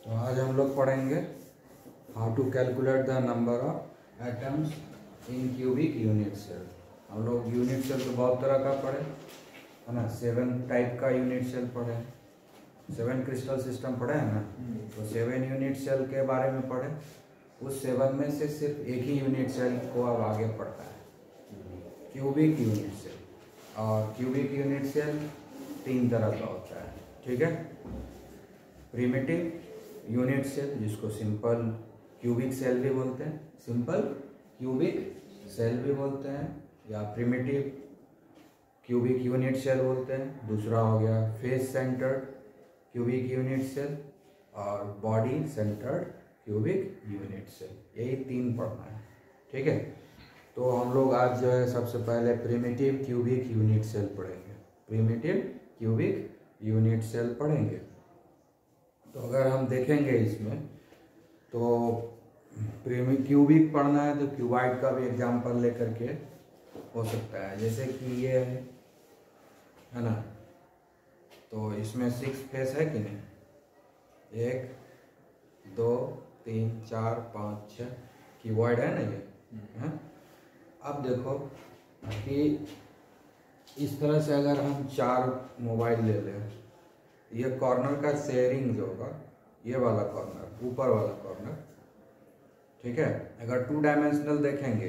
तो आज हम लोग पढ़ेंगे how to calculate the number of atoms in cubic unit cell. हम लोग यूनिट सेल तो बहुत तरह का पढ़े है ना, 7 टाइप का यूनिट सेल पढ़े, 7 क्रिस्टल सिस्टम पढ़े है ना। तो 7 यूनिट सेल के बारे में पढ़े, उस 7 में से सिर्फ एक ही यूनिट सेल को अब आगे पढ़ता है, क्यूबिक यूनिट सेल। और क्यूबिक यूनिट सेल 3 तरह का होता है, ठीक है। प्रिमिटिव यूनिट सेल जिसको सिंपल क्यूबिक सेल भी बोलते हैं, सिंपल क्यूबिक सेल भी बोलते हैं, या प्रिमिटिव क्यूबिक यूनिट सेल बोलते हैं। दूसरा हो गया face centred cubic unit cell और body centred cubic unit cell. यही 3 पढ़ना है, ठीक है। तो हम लोग आज जो है सबसे पहले प्रिमिटिव क्यूबिक यूनिट सेल पढ़ेंगे, प्रिमिटिव क्यूबिक यूनिट सेल पढ़ेंगे। तो अगर हम देखेंगे इसमें तो क्यूबिक पढ़ना है तो क्यूबाइड का भी एग्जांपल लेकर के हो सकता है। जैसे कि ये है ना, तो इसमें 6 फेस है कि नहीं, 1 2 3 4 5 6 क्यूबॉइड है ना ये है। अब देखो कि इस तरह से अगर हम 4 मोबाइल ले लें, ये कॉर्नर का शेयरिंग जो होगा, ये वाला कॉर्नर, ऊपर वाला कॉर्नर, ठीक है। अगर 2 डायमेंशनल देखेंगे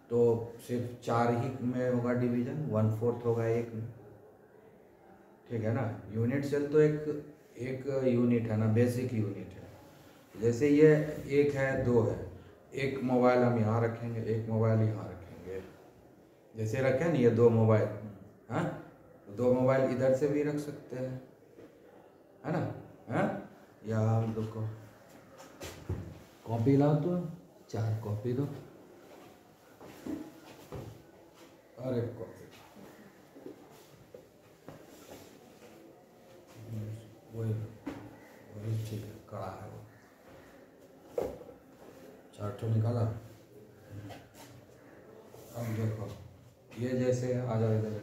तो सिर्फ 4 ही में होगा डिवीजन, 1/4 होगा 1 में, ठीक है ना। यूनिट सेल तो एक यूनिट है ना, बेसिक यूनिट है। जैसे ये 1 है 2 है, एक मोबाइल हम यहाँ रखेंगे, एक मोबाइल यहाँ रखेंगे, जैसे रखें ना ये 2 मोबाइल, हाँ 2 मोबाइल इधर से भी रख सकते हैं, है ना, है। या हम लोग को कॉपी लाओ तो 4 कॉपी दो और 1 कॉपी, वही ठीक है, कड़ा है वो। 4 ठो निकाला। अब देखो ये जैसे आ जाओ इधर,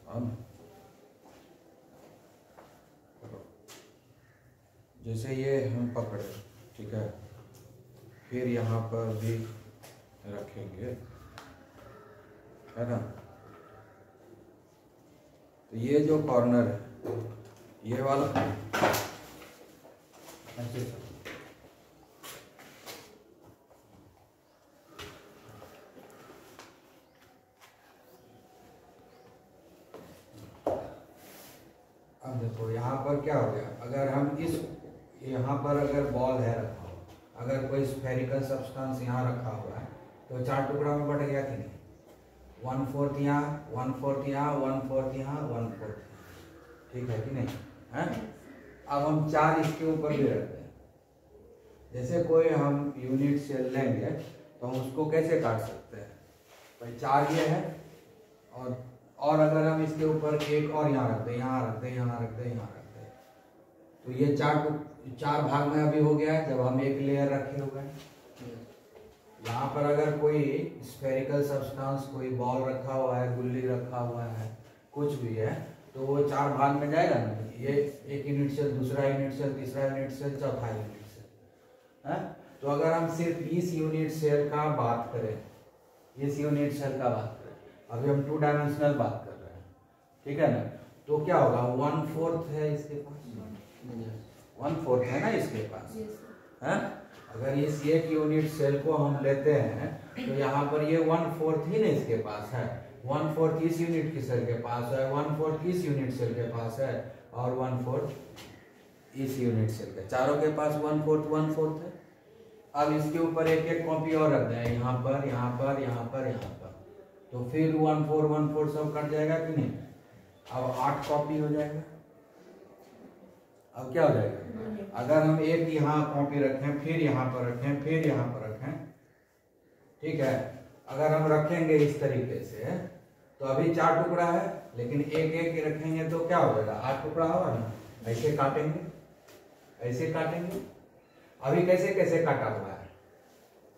अब जैसे ये हम पकड़े, ठीक है, फिर यहाँ पर भी रखेंगे, है ना। तो ये जो कॉर्नर है ये वाला ऐसे, अब देखो यहाँ पर क्या हो गया, अगर हम इस यहाँ पर अगर बॉल है रखा हुआ, अगर कोई स्फेरिकल सब्सटेंस यहाँ रखा हुआ है तो 4 टुकड़ा में बट गया कि नहीं, 1/4 यहाँ, 1/4 यहाँ, 1/4 यहाँ, 1/4, ठीक है कि नहीं है। अब हम 4 इसके ऊपर भी रखते हैं। जैसे कोई हम यूनिट सेल लेंगे तो हम उसको कैसे काट सकते हैं, भाई 4 ये है, और अगर हम इसके ऊपर एक और यहाँ रखते हैं, यहाँ रखते हैं, यहाँ रखते हैं, यहाँ रखते हैं, तो ये 4 भाग में अभी हो गया है जब हम एक लेयर रखे हुए हैं। यहाँ पर अगर कोई स्फेरिकल सब्सटेंस, कोई बॉल रखा हुआ है, गुल्ली रखा हुआ है, कुछ भी है, तो वो 4 भाग में जाएगा ना। ये एक यूनिट सेल, दूसरा यूनिट सेल, तीसरा यूनिट सेल, चौथा यूनिट सेल है। तो अगर हम सिर्फ इस यूनिट सेल का बात करें, इस यूनिट सेल का बात करें, अभी हम 2 डायमेंशनल बात कर रहे हैं, ठीक है ना। तो क्या होगा, 1/4 है इसके पास, 1/4 है ना इसके पास, है। अगर इस एक यूनिट सेल को हम लेते हैं तो यहाँ पर ये 1/4 ही ना इसके पास है, 1/4 इस यूनिट की सेल के पास है, 1/4 इस यूनिट सेल के पास है, और 1/4 इस यूनिट सेल के, चारों के पास 1/4 है। अब इसके ऊपर एक कॉपी और रख दें, यहाँ पर, यहाँ पर, यहाँ पर, यहाँ पर, तो फिर 1/4 सब कट जाएगा कि नहीं। अब 8 कॉपी हो जाएगा। अब क्या हो जाएगा, अगर हम एक यहाँ कॉपी रखें, फिर यहाँ पर रखें, फिर यहाँ पर रखें, ठीक है। अगर हम रखेंगे इस तरीके से तो अभी 4 टुकड़ा है, लेकिन एक रखेंगे तो क्या हो जाएगा, 8 टुकड़ा होगा ना। ऐसे काटेंगे, ऐसे काटेंगे। अभी कैसे कैसे काटा हुआ है,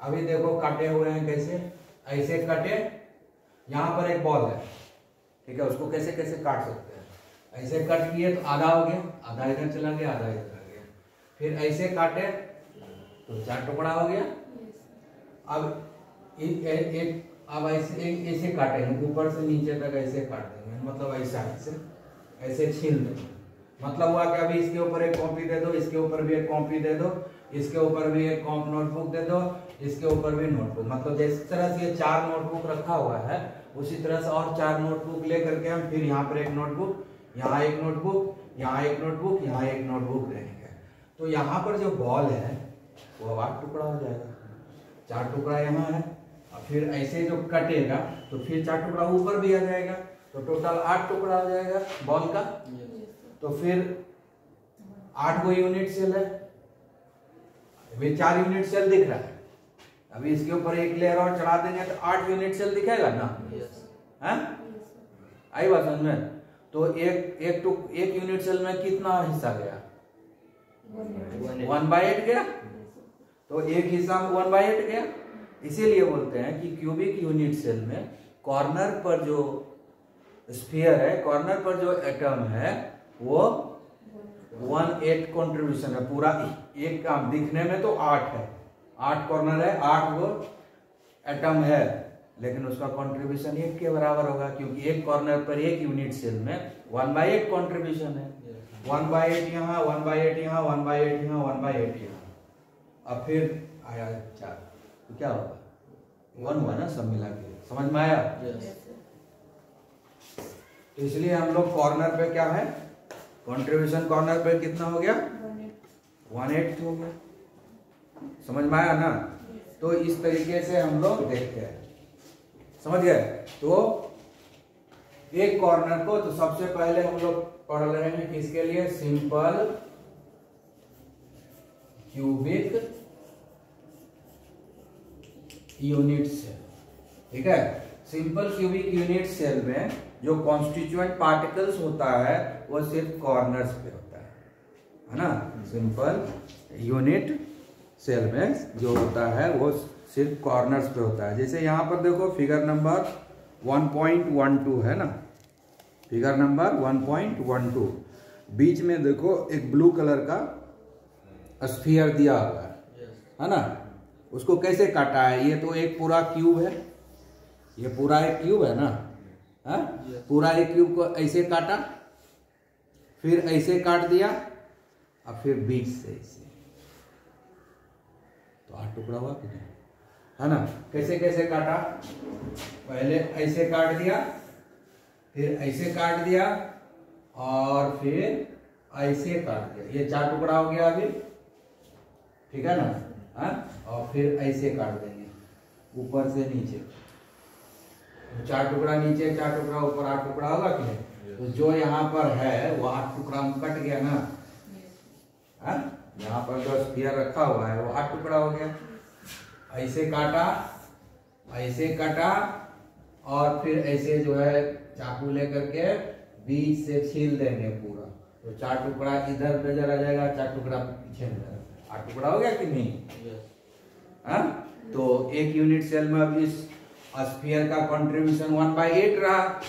अभी देखो काटे हुए हैं कैसे, ऐसे कटे, यहाँ पर एक बॉल है, ठीक है, उसको कैसे कैसे काट सकते हैं। ऐसे कट किए तो आधा हो गया, आधा इधर चला गया, आधा इधर आ गया। फिर ऐसे काटे तो 4 टुकड़ा हो गया। अब अब ऐसे काटेंगे, ऊपर से नीचे तक ऐसे काट देंगे, मतलब ऐसे छील देंगे। मतलब हुआ कि अभी इसके ऊपर एक कॉपी दे दो, इसके ऊपर भी एक कॉपी दे दो, इसके ऊपर भी एक नोटबुक दे दो, इसके ऊपर भी नोटबुक। मतलब जिस तरह से ये 4 नोटबुक रखा हुआ है उसी तरह से और 4 नोटबुक लेकर के हम फिर यहाँ पर एक नोटबुक, यहाँ एक नोटबुक, यहाँ एक नोटबुक, यहाँ एक नोटबुक रहेंगे। तो यहाँ पर जो बॉल है वो 8 टुकड़ा हो जाएगा। 4 टुकड़ा यहाँ है और फिर ऐसे जो कटेगा तो फिर 4 टुकड़ा ऊपर भी आ जाएगा, तो टोटल 8 टुकड़ा हो जाएगा बॉल का। तो फिर 8 गो यूनिट सेल है, अभी 4 यूनिट सेल दिख रहा है। अभी इसके ऊपर एक लेयर और चढ़ा देंगे तो 8 यूनिट सेल दिखेगा ना। है आई बात समझ में? तो एक यूनिट सेल में कितना हिस्सा गया? 1/8 गया। तो एक हिस्सा में 1/8 गया। इसीलिए बोलते हैं कि क्यूबिक यूनिट सेल में कॉर्नर पर जो स्फीयर है, कॉर्नर पर जो एटम है वो 1/8 कंट्रीब्यूशन है। पूरा एक काम दिखने में तो 8 है, 8 कॉर्नर है, 8 वो एटम है, लेकिन उसका कंट्रीब्यूशन 1 के बराबर होगा, क्योंकि एक कॉर्नर पर एक यूनिट सेल में 1/8 कंट्रीब्यूशन है। 1/8 यहाँ, 1/8 यहाँ, 1/8 यहाँ, 1/8 यहाँ। अब फिर आया 4, तो क्या होगा? 1 हुआ ना सब मिला के। समझ में आया? तो इसलिए हम लोग कॉर्नर पे क्या है, कंट्रीब्यूशन कॉर्नर पे कितना हो गया? 1/8 हो गया। समझ में आया ना? तो इस तरीके से हम लोग देखते हैं। समझ गए? तो एक कॉर्नर को तो सबसे पहले हम लोग पढ़ रहे हैं किसके लिए? Simple cubic unit cell. ठीक है? सिंपल क्यूबिक यूनिट सेल में जो कॉन्स्टिट्यूएंट पार्टिकल्स होता है वो सिर्फ कॉर्नर्स पे होता है ना। सिंपल यूनिट सेल में जो होता है वो सिर्फ कॉर्नर्स पे होता है। जैसे यहाँ पर देखो फिगर नंबर 1.12 है ना, फिगर नंबर 1.12। बीच में देखो एक ब्लू कलर का स्फीयर दिया हुआ है ना। उसको कैसे काटा है? ये तो एक पूरा क्यूब है, ये पूरा एक क्यूब है ना। है? पूरा एक क्यूब को ऐसे काटा, फिर ऐसे काट दिया और फिर बीच से ऐसे, तो 8 टुकड़ा हुआ कि नहीं? है ना। कैसे कैसे काटा? पहले ऐसे काट दिया, फिर ऐसे काट दिया और फिर ऐसे काट दिया। ये 4 टुकड़ा हो गया अभी, ठीक है ना। है? और फिर ऐसे काट देंगे ऊपर से नीचे, 4 टुकड़ा नीचे, 4 टुकड़ा ऊपर, 8 टुकड़ा होगा कि नहीं? तो जो यहाँ पर है वो 8 टुकड़ा में कट गया ना। है? यहाँ पर जो स्फीयर रखा हुआ है वो 8 टुकड़ा हो गया। ऐसे काटा, ऐसे काटा और फिर ऐसे जो है चाकू लेकर के बीच से छील देंगे पूरा, तो 4 टुकड़ा इधर पे जरा जाएगा, 4 टुकड़ा पीछे में जाएगा। 8 टुकड़ा हो गया कि नहीं? हाँ? तो एक यूनिट सेल में अब इस स्फीयर का कंट्रीब्यूशन 1/8 रहा।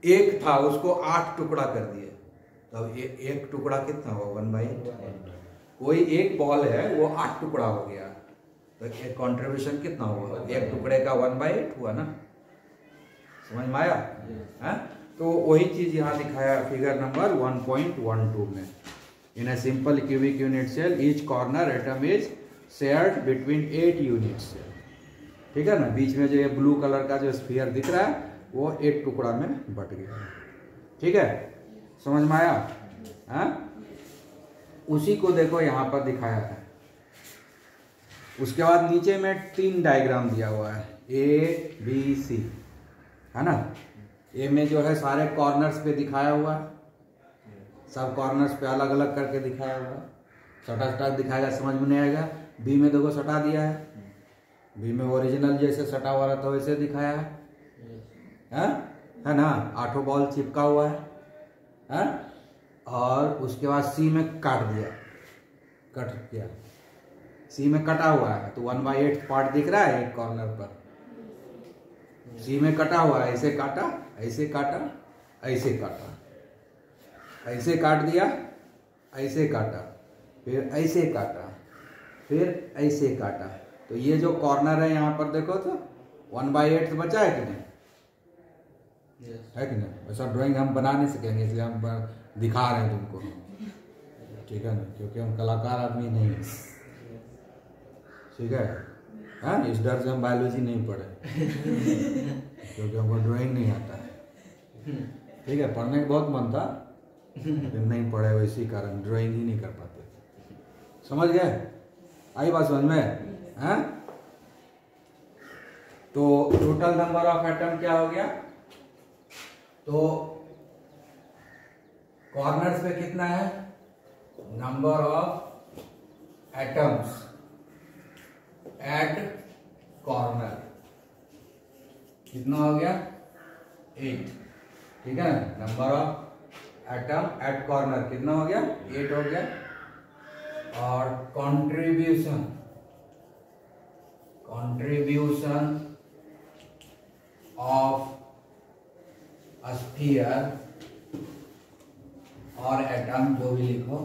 एक था उसको 8 टुकड़ा कर दिए, तो एक टुकड़ा कितना हुआ? 1/8। कोई एक बॉल है वो 8 टुकड़ा हो गया, तो एक कंट्रीब्यूशन कितना हुआ? एक टुकड़े का 1/8 हुआ ना। समझ में आया? तो वही चीज यहाँ दिखाया फिगर नंबर 1.12 में। In a simple cubic unit cell each corner atom is shared between 8 unit cell. ठीक है ना। बीच में जो ये ब्लू कलर का जो स्फीयर दिख रहा है वो 8 टुकड़ा में बट गया। ठीक है? समझ में आया? हाँ? उसी को देखो यहाँ पर दिखाया है। उसके बाद नीचे में 3 डायग्राम दिया हुआ है, A, B, C, है ना। ए में जो है सारे कॉर्नर्स पे दिखाया हुआ है, सब कॉर्नर्स पे अलग अलग करके दिखाया हुआ है। सटा सटा दिखाएगा, समझ में नहीं आएगा। बी में देखो सटा दिया है, बी में ओरिजिनल जैसे सटा हुआ रहता है वैसे दिखाया है ना। 8 बॉल चिपका हुआ है। और उसके बाद सी में काट दिया, कट किया, सी में कटा हुआ है, तो 1/8 पार्ट दिख रहा है एक कॉर्नर पर। सी में कटा हुआ है, ऐसे काटा, ऐसे काटा, ऐसे काटा, ऐसे काट दिया, ऐसे काटा, फिर ऐसे काटा, फिर ऐसे काटा, तो ये जो कॉर्नर है यहाँ पर देखो तो 1/8 बचा है कि नहीं? है कि नहीं? ऐसा ड्राइंग हम बना नहीं सकेंगे, इसलिए हम दिखा रहे हैं तुमको, ठीक है ना, क्योंकि हम कलाकार आदमी नहीं है, ठीक है। हाँ, इस डर से हम बायोलॉजी नहीं पढ़े क्योंकि हमको ड्राइंग नहीं आता है, ठीक है। पढ़ने का बहुत मन था लेकिन नहीं पढ़े, इसी कारण ड्राइंग ही नहीं कर पाते। समझ गए? आई बात समझ में? हैं? तो टोटल नंबर ऑफ एटम क्या हो गया? तो कॉर्नर्स पे कितना है? Number of atoms at corner कितना हो गया? 8, ठीक है। Number of atom at corner कितना हो गया? 8 हो गया। और कंट्रीब्यूशन ऑफ स्फीयर और एटम जो भी लिखो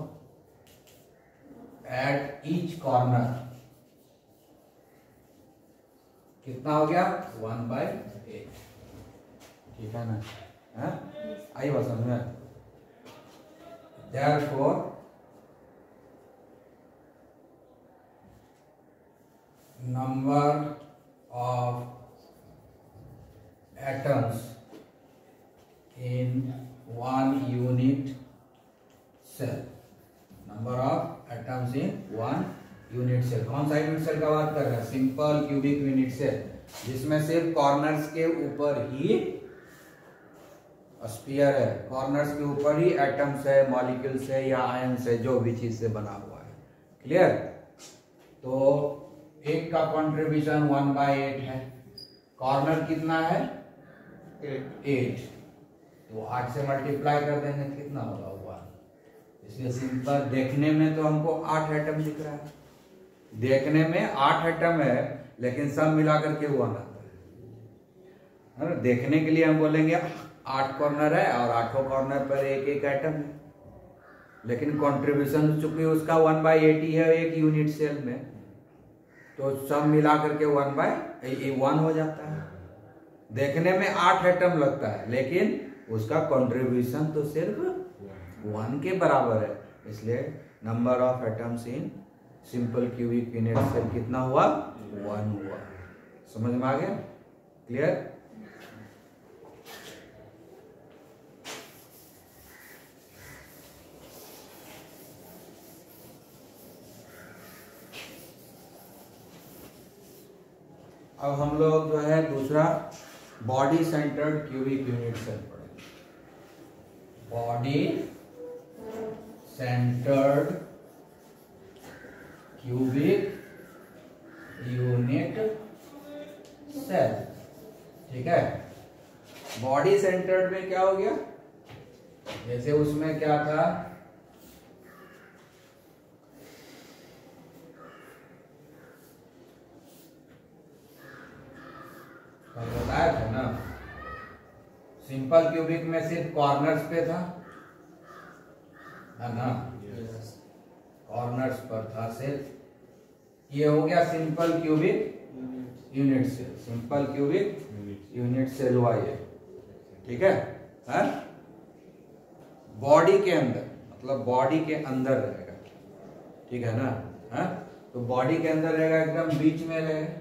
एट ईच कॉर्नर कितना हो गया? 1/8, ठीक है ना? है? आई बात समझ में? Therefore number of atoms in one unit cell, number of atoms in one unit cell। कौन सा यूनिट सेल का बात कर रहे हैं? सिंपल क्यूबिक यूनिट सेल, जिसमें सिर्फ कॉर्नर्स के ऊपर ही स्फीयर है, कॉर्नर्स के ऊपर ही एटम्स है, मॉलिक्यूल्स है या आयन्स है, जो भी चीज से बना हुआ है। क्लियर? तो एक का कंट्रीब्यूशन 1/8 है, कॉर्नर कितना है? 8, तो 8 से मल्टीप्लाई कर देंगे कितना होगा? 1। इसलिए सिंपल देखने में तो हमको 8 एटम दिख रहा है, देखने में 8 एटम है, लेकिन सब मिलाकर के 1 आता है ना। देखने के लिए हम बोलेंगे 8 कॉर्नर है और 8 कॉर्नर पर एक एक एटम है, लेकिन कंट्रीब्यूशन चूंकि उसका 1/8 ही है एक यूनिट सेल में, तो सब मिला करके 1/1 हो जाता है। देखने में 8 एटम लगता है, लेकिन उसका कंट्रीब्यूशन तो सिर्फ 1 के बराबर है, इसलिए number of atoms in simple cubic unit cell कितना हुआ? 1 हुआ। समझ में आ गया? क्लियर? अब हम लोग जो है दूसरा body centred cubic unit cell पढ़ेंगे। Body centred cubic unit cell, ठीक है। बॉडी सेंटर्ड में क्या हो गया? जैसे उसमें क्या था? बताया था ना, सिंपल क्यूबिक में सिर्फ कॉर्नर्स पे था, है ना? कॉर्नर्स पर था सिर्फ। ये हो गया simple cubic unit cell, simple cubic unit cell हुआ ये, ठीक है। बॉडी के अंदर, मतलब बॉडी के अंदर रहेगा, ठीक है ना? है? तो बॉडी के अंदर रहेगा, एकदम बीच में रहेगा।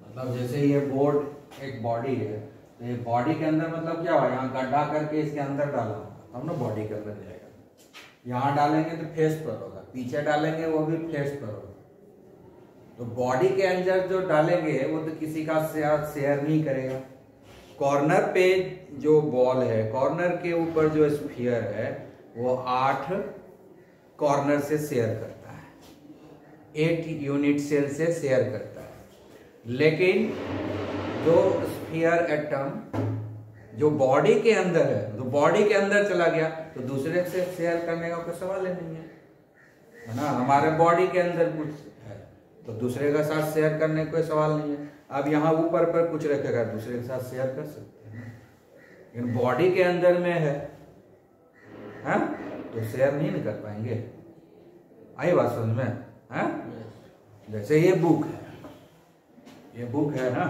मतलब जैसे ये बोर्ड एक बॉडी है, तो ये बॉडी के अंदर मतलब क्या हुआ? यहाँ गड्ढा करके इसके अंदर डाला होगा तब ना बॉडी के अंदर जाएगा। यहाँ डालेंगे तो फेस पर होगा, पीछे डालेंगे वो भी फेस पर होगा। तो बॉडी के अंदर जो डालेंगे वो तो किसी का शेयर नहीं करेगा। कॉर्नर पे जो बॉल है, कॉर्नर के ऊपर जो स्फीयर है, वो 8 कॉर्नर से शेयर करता है, 8 यूनिट सेल से शेयर करता है। लेकिन जो स्फीयर एटम जो बॉडी के अंदर है, तो बॉडी के अंदर चला गया तो दूसरे से शेयर करने का कोई सवाल ही नहीं है ना। हमारे बॉडी के अंदर कुछ है तो दूसरे के साथ शेयर करने का कोई सवाल नहीं है। अब यहाँ ऊपर पर कुछ रखेगा, दूसरे के साथ शेयर कर सकते हैं, लेकिन बॉडी के अंदर में है हाँ, तो शेयर नहीं न कर पाएंगे। आई बात समझ में? हाँ, जैसे ये बुक है ना,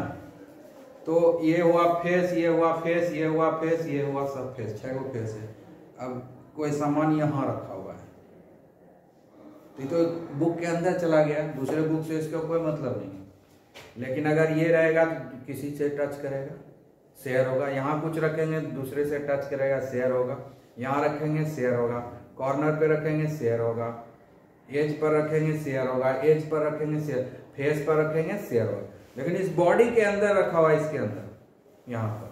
तो ये हुआ फेस, ये हुआ फेस, ये हुआ फेस, ये हुआ सब फेस, 6 गो फेस है। अब कोई सामान यहाँ रखा हुआ है तो बुक के अंदर चला गया, दूसरे बुक से इसका कोई मतलब नहीं है। लेकिन अगर ये रहेगा तो किसी से टच करेगा, शेयर होगा। यहाँ कुछ रखेंगे दूसरे से टच करेगा, शेयर होगा। यहाँ रखेंगे शेयर होगा, कॉर्नर पे रखेंगे शेयर होगा, एज पर रखेंगे शेयर होगा, एज पर रखेंगे शेयर, फेस पर रखेंगे शेयर होगा। लेकिन इस बॉडी के अंदर रखा हुआ, इसके अंदर यहाँ पर,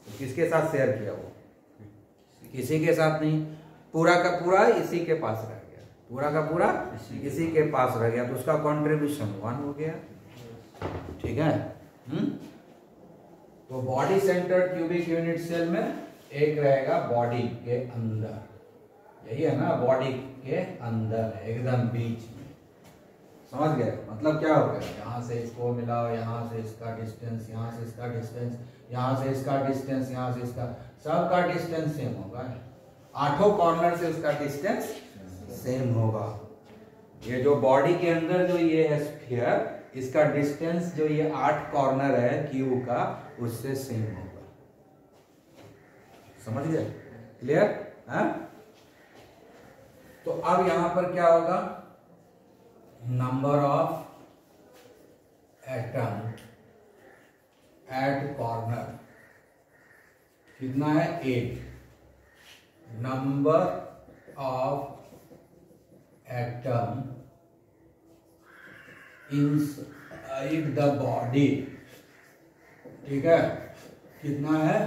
तो किसके साथ शेयर किया? वो किसी के साथ नहीं, पूरा का पूरा इसी के पास रह गया, पूरा का पूरा इसी के पास रह गया, तो उसका कंट्रीब्यूशन 1 हो गया। ठीक है। तो body center cubic unit cell में एक रहेगा बॉडी के अंदर, यही है ना, बॉडी के अंदर एकदम बीच में। समझ गए? मतलब क्या हो गया, यहाँ से इसको मिलाओ, यहाँ से इसका डिस्टेंस, यहाँ से इसका डिस्टेंस, यहाँ से इसका डिस्टेंस, यहाँ से इसका, सबका डिस्टेंस सेम होगा। 8 कॉर्नर से उसका डिस्टेंस सेम होगा। ये जो बॉडी के अंदर जो ये है स्फीयर, इसका डिस्टेंस जो ये 8 कॉर्नर है क्यूब का, उससे सेम होगा। समझ गए? क्लियर? हाँ? तो अब यहां पर क्या होगा, number of atom at corner कितना है? 8। Number of atom inside the body, ठीक है, कितना है?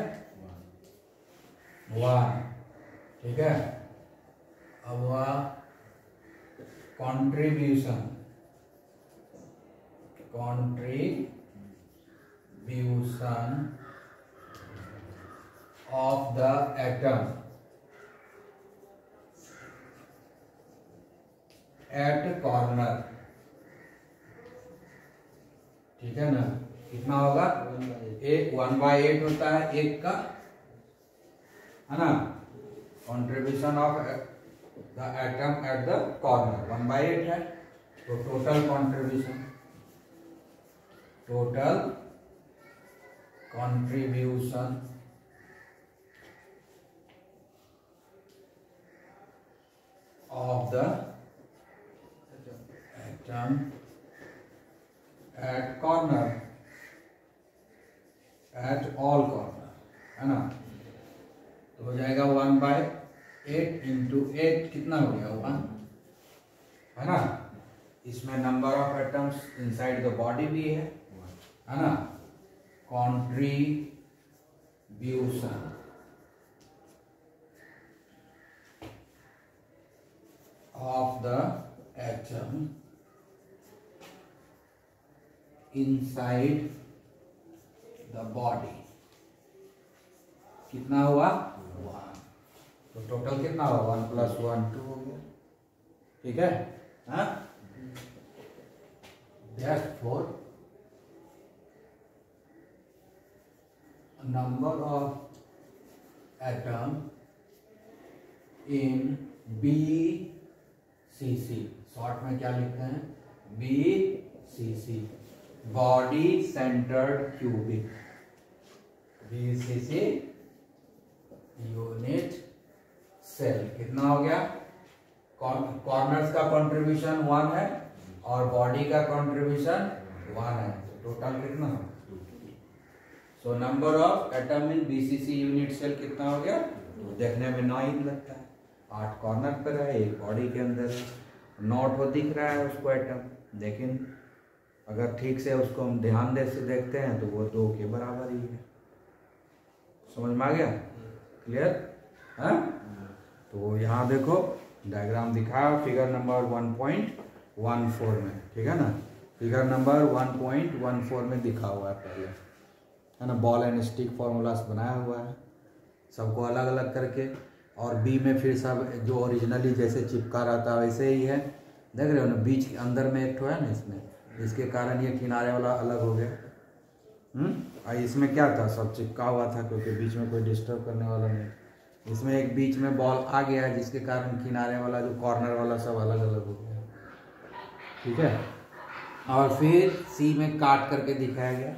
1। ठीक है। अब वह contribution of the atom at corner, ठीक है ना, कितना होगा? 1/8 होता है एक का, है ना, contribution of the atom at the corner 1/8 है। तो total contribution of the atom at corner, at all corner, है ना, तो हो जाएगा 1/8 इंटू 8, कितना हो गया? 1, है ना। इसमें number of atoms inside the body भी है ना। Contribution of the atom inside the body कितना हुआ? 1। तो टोटल कितना हुआ? 1 + 1 2 हो गया। ठीक है। हाँ, therefore number of atom in BCC, short में क्या लिखते हैं? BCC, body centred cubic, BCC unit cell, कितना हो गया? कॉर्नर्स का कंट्रीब्यूशन 1 है और बॉडी का कंट्रीब्यूशन 1 है, तो टोटल कितना? 2। So number of atom in BCC unit cell कितना हो गया? तो देखने में 9 ही लगता है, 8 कॉर्नर पर है, एक बॉडी के अंदर है, 9 तो दिख रहा है उसको एटम, लेकिन अगर ठीक से उसको हम ध्यान से देखते हैं तो वो 2 के बराबर ही है। समझ में आ गया? क्लियर? हाँ, तो यहाँ देखो डायग्राम दिखा फिगर नंबर 1.14 में, ठीक है ना, फिगर नंबर 1.14 में दिखा हुआ है पहले, है ना, बॉल एंड स्टिक फॉर्मूलास बनाया हुआ है सबको अलग अलग करके, और बी में फिर सब जो ओरिजिनली जैसे चिपका रहता है वैसे ही है, देख रहे हो ना, बीच के अंदर में एक ठो है ना इसमें, इसके कारण ये किनारे वाला अलग हो गया। और इसमें क्या था, सब चिपका हुआ था क्योंकि बीच में कोई डिस्टर्ब करने वाला नहीं। इसमें एक बीच में बॉल आ गया जिसके कारण किनारे वाला जो कॉर्नर वाला सब अलग अलग हो गया। ठीक है, और फिर सी में काट करके दिखाया गया।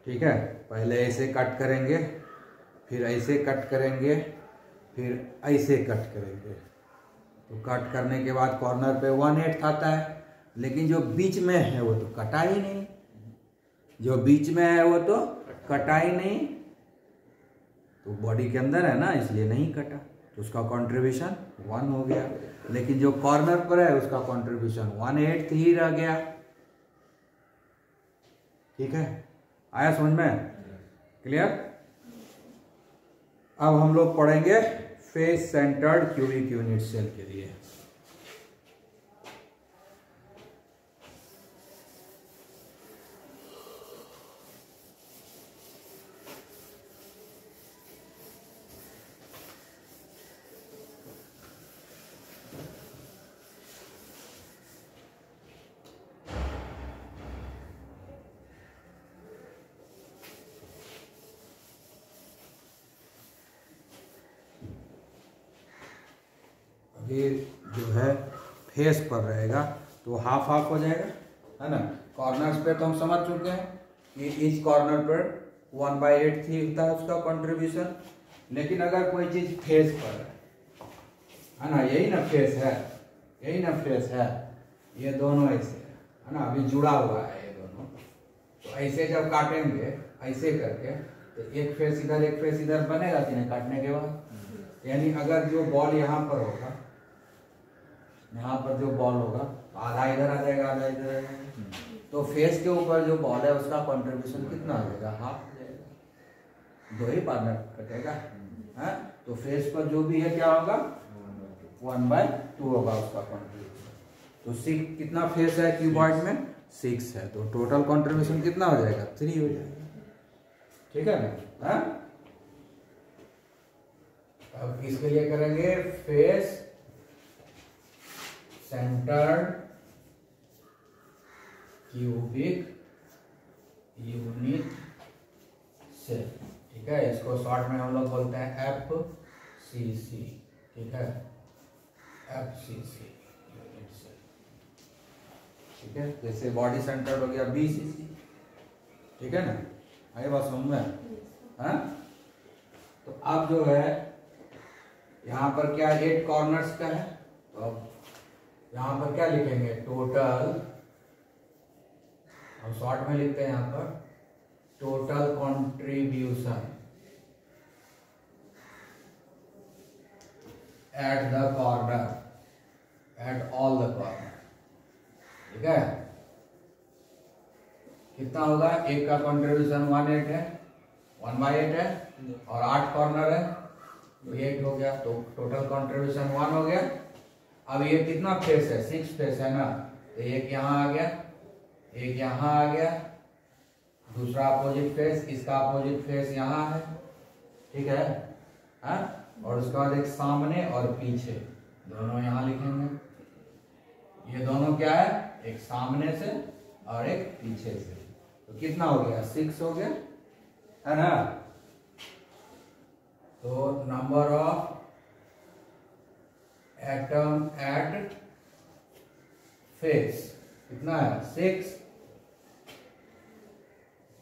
ठीक है, पहले ऐसे कट करेंगे, फिर ऐसे कट करेंगे, फिर ऐसे कट करेंगे। तो कट करने के बाद कॉर्नर पे 1/8 आता है, लेकिन जो बीच में है वो तो कटा ही नहीं, जो बीच में है वो तो कटा ही नहीं, तो बॉडी के अंदर है ना, इसलिए नहीं कटा, तो उसका कंट्रीब्यूशन 1 हो गया। लेकिन जो कॉर्नर पर है उसका कंट्रीब्यूशन 1/8 ही रह गया। ठीक है, आया समझ में? क्लियर? अब हम लोग पढ़ेंगे face centred cubic unit cell के लिए। ये जो है फेस पर रहेगा तो हाफ हाफ हो जाएगा, है ना। कॉर्नर्स पे तो हम समझ चुके हैं कि इस कॉर्नर पर 1/8 ही होता है उसका कंट्रीब्यूशन। लेकिन अगर कोई चीज फेस पर है ना, यही ना फेस है, यही ना फेस है, ये दोनों ऐसे है ना, अभी जुड़ा हुआ है ये दोनों। तो ऐसे जब काटेंगे ऐसे करके तो एक फेस इधर बनेगा कि नहीं काटने के बाद। यानी अगर जो बॉल यहाँ पर होगा, यहाँ पर जो बॉल होगा तो आधा इधर आ जाएगा, आधा इधर आ जाएगा। तो फेस के ऊपर जो बॉल है उसका कंट्रीब्यूशन कितना आ जाएगा? हाफ हो जाएगा, 2 ही पार्टनर कटेगा है। तो फेस पर जो भी है क्या होगा? 1/2 होगा उसका कंट्रीब्यूशन। तो 6 कितना फेस है क्यूबॉइड में? 6 है, तो टोटल कंट्रीब्यूशन कितना हो जाएगा? 3 हो जाएगा। ठीक है ना? हाँ, अब इसके लिए करेंगे face centred cubic unit cell. ठीक है, इसको शॉर्ट में हम लोग बोलते हैं FCC। ठीक है, FCC यूनिट सेल। ठीक है, जैसे बॉडी सेंटर्ड हो गया BCC। ठीक है ना, आगे बात समझ में? हाँ, तो अब जो है यहाँ पर क्या 8 कॉर्नर्स का है, तो अब यहाँ पर क्या लिखेंगे? टोटल, हम शॉर्ट में लिखते हैं यहाँ पर total contribution at the corner, at all the corner. ठीक है, कितना होगा? एक का कंट्रीब्यूशन 1/8 है, 1/8 है, और 8 कॉर्नर है तो 8 हो गया, तो टोटल कंट्रीब्यूशन 1 हो गया। अब ये कितना फेस है? 6 फेस है ना, तो एक यहाँ आ गया, एक यहाँ आ गया, दूसरा अपोजिट फेस, इसका अपोजिट फेस यहाँ है। ठीक है, हाँ, और उसके बाद एक सामने और पीछे, दोनों यहाँ लिखेंगे। ये दोनों क्या है? एक सामने से और एक पीछे से। तो कितना हो गया? 6 हो गया, है ना। तो number of atom at face कितना है? 6।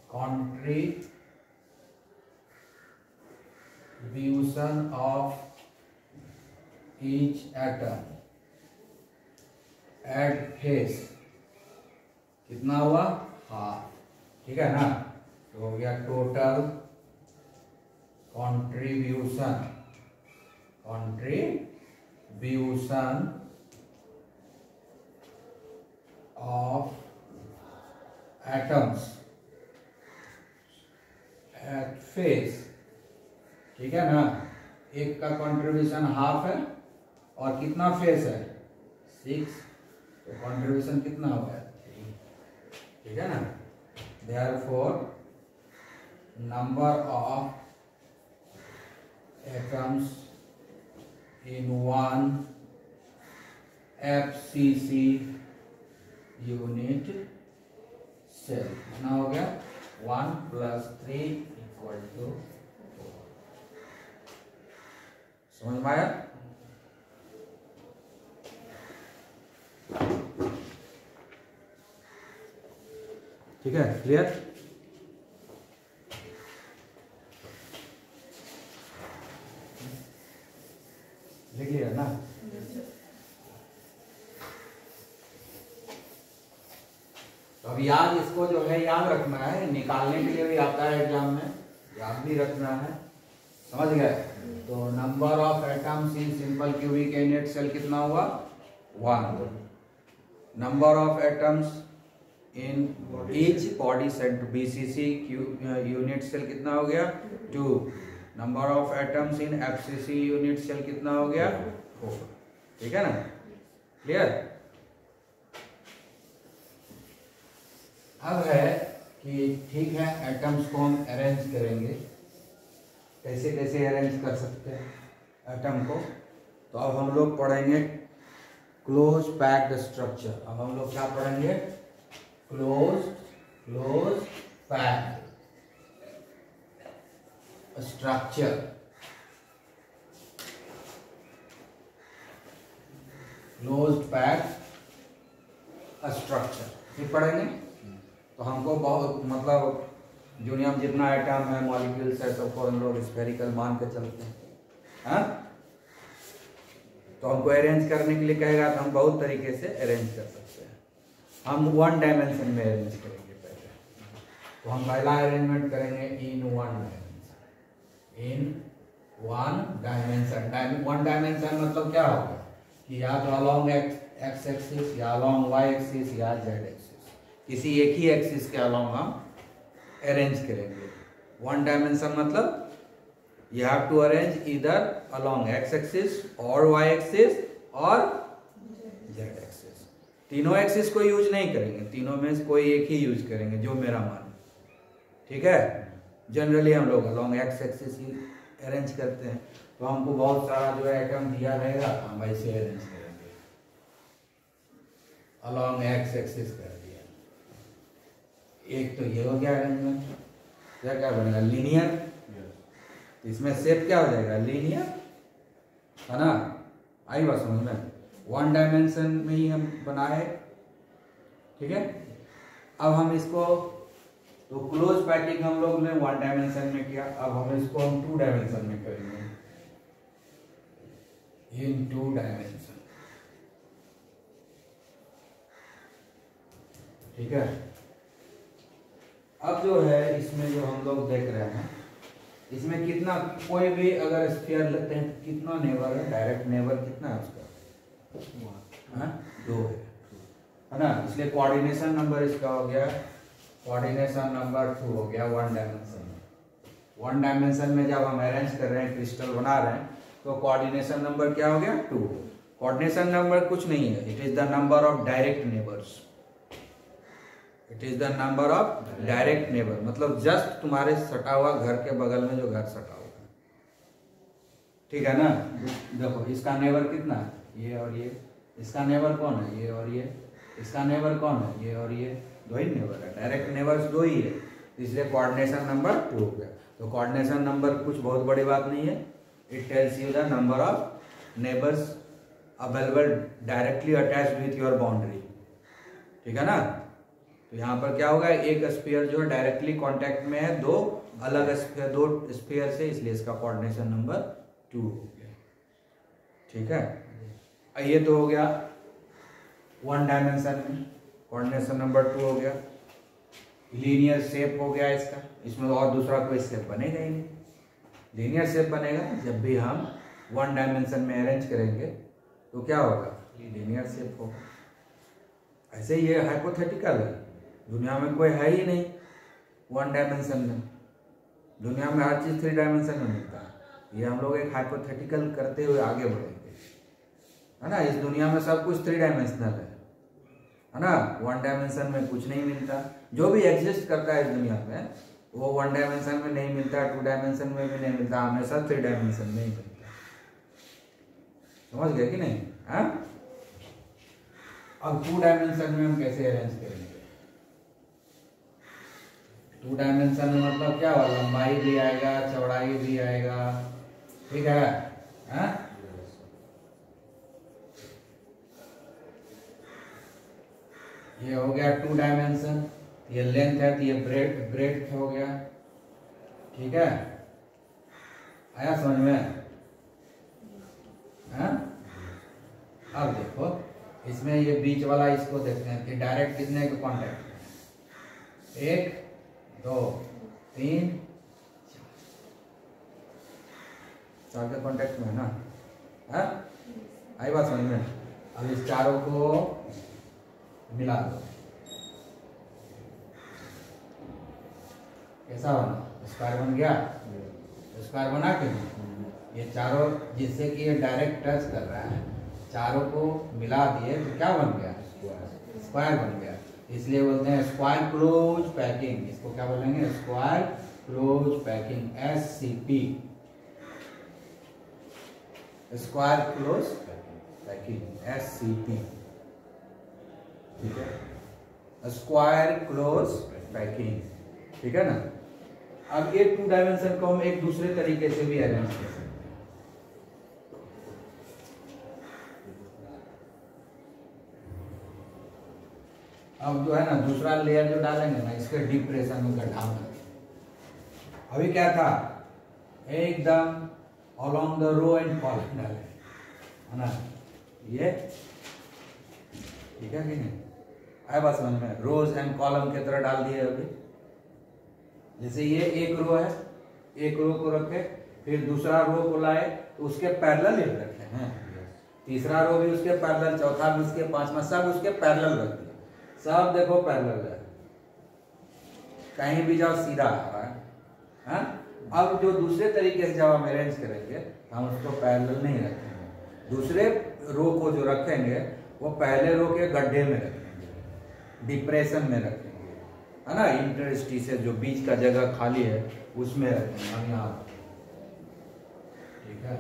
Contribution of each atom at face कितना हुआ? हाफ। ठीक है ना, तो हो गया total contribution of atoms at face। ठीक है ना, एक का कंट्रीब्यूशन हाफ है और कितना फेस है? 6, तो कंट्रीब्यूशन कितना हो गया? 3। ठीक है ना, therefore number of atoms in one FCC unit cell कितना हो गया? 1 + 3 = 4। समझ में आया? ठीक है, क्लियर? लिख लिया ना? तो अब याद इसको जो है याद रखना है, निकालने के लिए भी आता है एग्जाम में, याद भी रखना है। समझ गए? तो number of atoms in simple cubic unit cell कितना हुआ? 1। Number of atoms in each body set BCC unit cell कितना हो गया? 2। Number of atoms in FCC unit cell कितना हो गया? 4। ठीक है ना? क्लियर? अब है कि ठीक है, एटम्स को हम अरेंज करेंगे, कैसे कैसे अरेंज कर सकते हैं एटम को। तो अब हम लोग पढ़ेंगे क्लोज पैक्ड स्ट्रक्चर। अब हम लोग क्या पढ़ेंगे? Close packed structure. Close packed structure ठीक पढ़ेंगे। तो हमको बहुत मतलब दुनिया में जितना आइटम है, मॉलिक्यूल्स है, सबको हम लोग स्फेरिकल मान के चलते हैं। हाँ? तो हमको अरेंज करने के लिए कहेगा तो हम बहुत तरीके से अरेंज कर सकते हैं। हम 1 डायमेंशन में अरेंज करेंगे पहले। तो हम पहला अरेंजमेंट करेंगे इन 1 डायमेंशन। इन 1 डायमेंशन। 1 डायमेंशन मतलब क्या होगा कि या तो अलोंग एक्स एक्सिस, या अलोंग वाई एक्सिस, या जेड एक्सिस, किसी एक ही एक्सिस के अलोंग हम अरेंज करेंगे। 1 डायमेंशन मतलब you have to arrange either along x axis or y axis or z axis। तीनों एक्सिस को यूज नहीं करेंगे, तीनों में से कोई एक ही यूज करेंगे जो मेरा मान। ठीक है? जनरली हम लोग along x axis ही अरेंज करते हैं। तो हमको बहुत सारा जो आइटम दिया रहेगा हम वैसे अरेंज करेंगे। along x axis कर दिया। एक तो ये हो गया अरेंजमेंट। क्या बनेगा? लीनियर। इसमें शेप क्या हो जाएगा? लीनियर, है ना? आई बात समझ में? 1 डायमेंशन में ही हम बनाए। ठीक है? अब हम इसको तो क्लोज पैकिंग हम लोग ने 1 डायमेंशन में किया। अब हम इसको हम 2 डायमेंशन में करेंगे। इन 2 डायमेंशन। ठीक है? अब जो है इसमें जो हम लोग देख रहे हैं, इसमें कितना, कोई भी अगर स्फीयर लेते हैं कितना नेबर है? डायरेक्ट नेबर कितना है उसका? 2 है ना? इसलिए कोऑर्डिनेशन नंबर इसका हो गया, कोऑर्डिनेशन नंबर 2 हो गया 1 डायमेंशन में। 1 डायमेंशन में जब हम अरेंज कर रहे हैं, क्रिस्टल बना रहे हैं, तो कोऑर्डिनेशन नंबर क्या हो गया? 2। कोऑर्डिनेशन नंबर कुछ नहीं है, it is the number of direct neighbours. It is the number of direct neighbour, मतलब जस्ट तुम्हारे सटा हुआ घर के बगल में जो घर सटा हुआ है। ठीक है ना? देखो इसका नेबर कितना है? ये और ये। इसका नेबर कौन है? ये और ये। इसका नेबर कौन है? ये और ये। 2 ही नेबर है, डायरेक्ट नेबर्स 2 ही है, इसलिए कोऑर्डिनेशन नंबर 2 हो गया। तो कोऑर्डिनेशन नंबर कुछ बहुत बड़ी बात नहीं है। It tells you the number of neighbours available directly attached with your boundary. ठीक है ना? तो यहाँ पर क्या होगा? एक स्फीयर जो डायरेक्टली कांटेक्ट में है 2 अलग स्फीयर, 2 स्फीयर से, इसलिए इसका कोऑर्डिनेशन नंबर 2 हो गया। ठीक है? ये तो हो गया 1 डायमेंशन में, कोऑर्डिनेशन नंबर 2 हो गया। लीनियर शेप हो गया इसका, इसमें और दूसरा कोई शेप बनेगा ही नहीं। लीनियर शेप बनेगा जब भी हम 1 डायमेंशन में अरेंज करेंगे तो क्या होगा? लीनियर शेप होगा। ऐसे ये हाइपोथेटिकल है, दुनिया में कोई है ही नहीं 1 डायमेंशन में। दुनिया में हर चीज 3 डायमेंशन में मिलता है। ये हम लोग एक हाइपोथेटिकल करते हुए आगे बढ़ेंगे, है ना? इस दुनिया में सब कुछ 3 डायमेंशनल है ना? 1 डायमेंशन में कुछ नहीं मिलता। जो भी एग्जिस्ट करता है इस दुनिया में वो 1 डायमेंशन में नहीं मिलता, 2 डायमेंशन में भी नहीं मिलता, हमेशा 3 डायमेंशन में ही मिलता। समझ गए कि नहीं? हाँ? अब 2 डायमेंशन में हम कैसे अरेंज करेंगे? 2 डायमेंशन में मतलब क्या हुआ? लंबाई भी आएगा, चौड़ाई भी आएगा। ठीक है? हाँ? ये हो गया 2 डायमेंशन, ये लेंथ है तो ये ब्रेड्थ हो गया, ठीक है। आया समझ में? हाँ? अब देखो इसमें ये बीच वाला इसको देखते हैं कि डायरेक्ट कितने के कॉन्टेक्ट में, 1 2 3 4 के कॉन्टेक्ट में है ना। हाँ? आई बात समझ में? अब इस चारों को मिला दो, कैसा बना? स्क्वायर बन गया। स्क्वायर बना के ये चारों जिससे कि ये डायरेक्ट टच कर रहा है, चारों को मिला दिए तो क्या बन गया? स्क्वायर बन गया। इसलिए बोलते हैं स्क्वायर क्लोज पैकिंग। इसको क्या बोलेंगे? Square close packing, SCP, square close packing, SCP, ठीक है। स्क्वायर क्लोज पैकिंग, ठीक है ना। अब ये 2 डायमेंशन को हम एक दूसरे तरीके से भी अरेंज कर सकते हैं। अब जो है ना दूसरा लेयर जो डालेंगे ना, इसके डिप्रेशन में ढालना। अभी क्या था, एकदम along the row and column डाले, है ना, ये ठीक है कि नहीं? आया बात समझ में? रोज एंड कॉलम की तरह डाल दिए। अभी जैसे ये एक रो है, एक रो को रखे, फिर दूसरा रो को लाए तो उसके पैरेलल ही रखे हैं, तीसरा रो भी उसके पैरेलल, चौथा भी उसके, पांचवा सब उसके पैरेलल रख दिया। सब देखो पैरेलल है, कहीं भी जाओ सीधा आ रहा है। हाँ? अब जो दूसरे तरीके से जब हम अरेंज करेंगे हम उसको पैरेलल नहीं रखेंगे, दूसरे रो को जो रखेंगे वो पहले रो के गड्ढे में रखेंगे, डिप्रेशन में रखेंगे, है ना, इंटरस्टिशियल जो बीच का जगह खाली है उसमें रखेंगे हम यहाँ, ठीक है।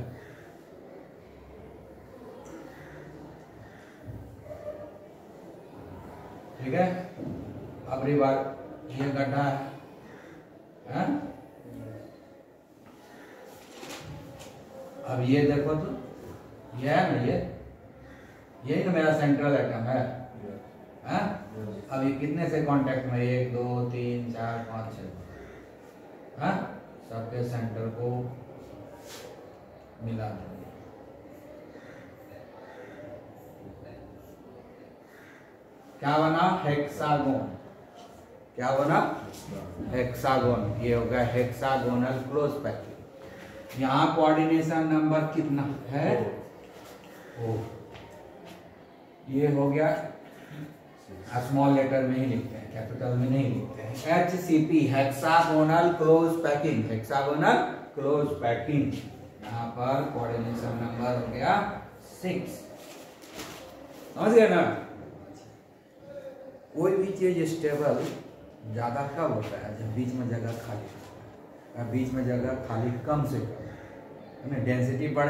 ठीक है। अब रही बात, ये गड्ढा है, अब ये देखो तो ये है ना, यही ना मेरा सेंट्रल एटम है, हाँ? अब ये कितने से कांटेक्ट में? 1 2 3 4 5 6, हाँ? सबके सेंटर को मिला देंगे। क्या बना? हेक्सागोन। क्या बना? हेक्सागोन। ये हो गया हेक्सागोनल क्लोज पैकिंग। यहाँ कोऑर्डिनेशन नंबर कितना है? ओ, ये हो गया, स्मॉल लेटर में ही लिखते हैं, कैपिटल में नहीं लिखते हैं। HCP, hexagonal close packing, hexagonal close packing. यहाँ पर कोऑर्डिनेशन नंबर हो गया 6। समझ गए ना? कोई भी चीज स्टेबल ज्यादा कब होता है? जब बीच में जगह खाली होता है, बीच में जगह खाली कम से कम, है ना, डेंसिटी बढ़े